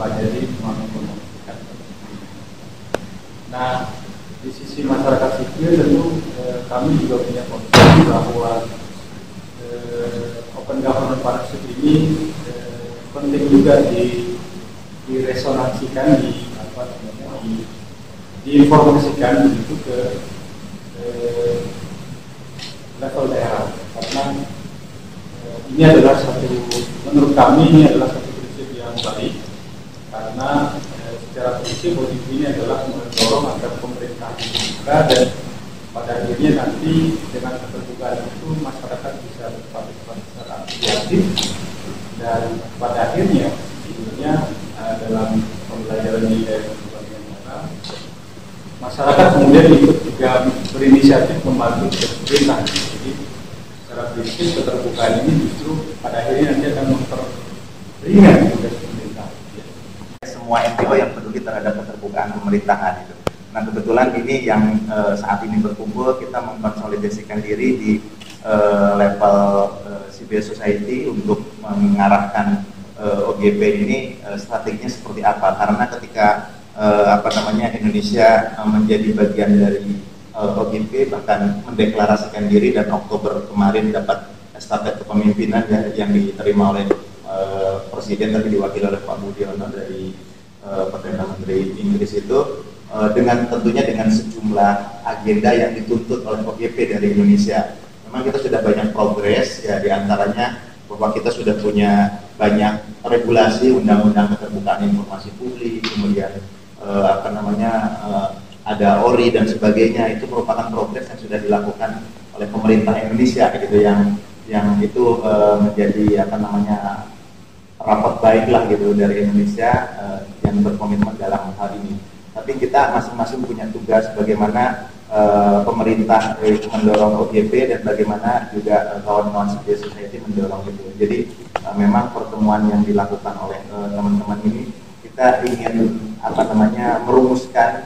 mempelajari mempromosikan. Nah, di sisi masyarakat sipil tentu kami juga punya konsep bahwa Open Government Partnership ini penting juga diresonansikan, diinformasikan begitu ke level daerah, karena ini adalah menurut kami ini adalah satu prinsip yang baik, karena secara prinsip ODP ini adalah mendorong agar pemerintah dibuka dan pada akhirnya nanti dengan keterbukaan itu masyarakat bisa berpartisipasi secara aktif dan pada akhirnya sebenarnya dalam pembelajaran di daerah berbagai negara masyarakat kemudian ikut juga berinisiatif membantu pemerintah. Jadi secara prinsip keterbukaan ini justru pada akhirnya nanti akan memperingat tugas pemerintah. Semua NGO yang peduli terhadap keterbukaan pemerintahan itu. Nah kebetulan ini yang saat ini berkumpul, kita mengkonsolidasikan diri di level civil society untuk mengarahkan OGP ini strateginya seperti apa. Karena ketika Indonesia menjadi bagian dari OGP, bahkan mendeklarasikan diri dan Oktober kemarin dapat estafet kepemimpinan yang diterima oleh Presiden, tapi diwakili oleh Pak Budiono dari Perdana Menteri Inggris itu, dengan tentunya dengan sejumlah agenda yang dituntut oleh OGP dari Indonesia. Memang kita sudah banyak progres ya, diantaranya bahwa kita sudah punya banyak regulasi, undang-undang keterbukaan informasi publik, kemudian ada ORI dan sebagainya. Itu merupakan progres yang sudah dilakukan oleh pemerintah Indonesia gitu, yang itu menjadi rapat baik lah gitu dari Indonesia yang berkomitmen dalam hal ini. Tapi kita masing-masing punya tugas bagaimana pemerintah mendorong OGP dan bagaimana juga kawan-kawan civil society mendorong itu. Jadi memang pertemuan yang dilakukan oleh teman-teman ini, kita ingin merumuskan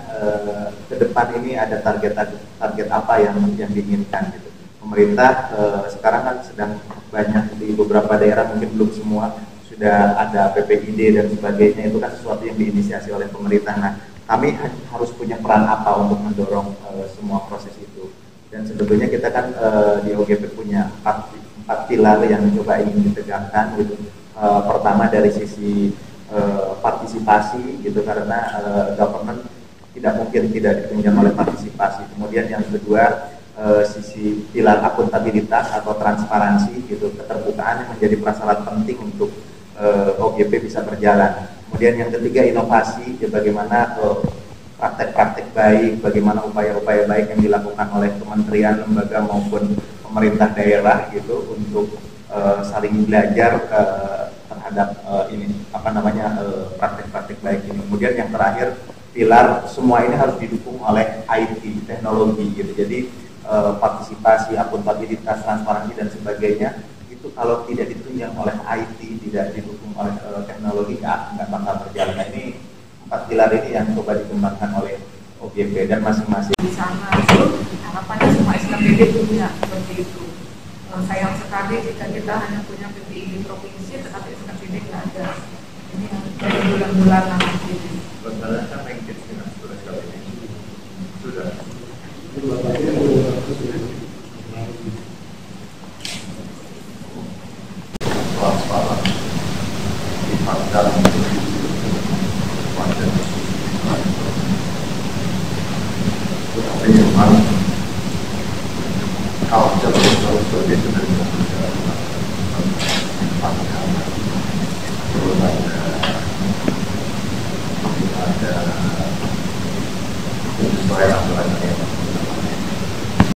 ke depan ini ada target apa yang diinginkan gitu. Pemerintah sekarang kan sedang banyak di beberapa daerah, mungkin belum semua sudah ada PPID dan sebagainya. Itu kan sesuatu yang diinisiasi oleh pemerintah. Nah, kami harus punya peran apa untuk mendorong semua proses itu. Dan sebetulnya kita kan di OGP punya empat pilar yang coba ingin ditegakkan gitu. Pertama dari sisi partisipasi gitu, karena government tidak mungkin tidak ditunjang oleh partisipasi. Kemudian yang kedua sisi pilar akuntabilitas atau transparansi gitu, keterbukaan yang menjadi prasyarat penting untuk OGP bisa berjalan. Kemudian yang ketiga inovasi, ya bagaimana praktek-praktek baik, bagaimana upaya-upaya baik yang dilakukan oleh kementerian, lembaga maupun pemerintah daerah gitu untuk saling belajar terhadap praktek-praktek baik ini. Kemudian yang terakhir pilar semua ini harus didukung oleh IT, teknologi gitu. Jadi partisipasi, akuntabilitas, transparansi dan sebagainya itu kalau tidak ditunjang oleh IT, tidak didukung oleh teknologi, nggak bakal berjalan. Nah, ini 4 pilar ini yang coba dikembangkan oleh OGP dan masing-masing. Di sana itu harapannya semua SKPD punya seperti itu. Sayang sekali jika kita hanya punya PPID provinsi tetapi SKPD nggak ada. Ini yang dari bulan-bulan nanti. Sebenarnya kan engage dengan SKPD sudah. Transparan dipandang wajar, tetapi memang culture harus berbeda dari negara. Belum ada penyesuaian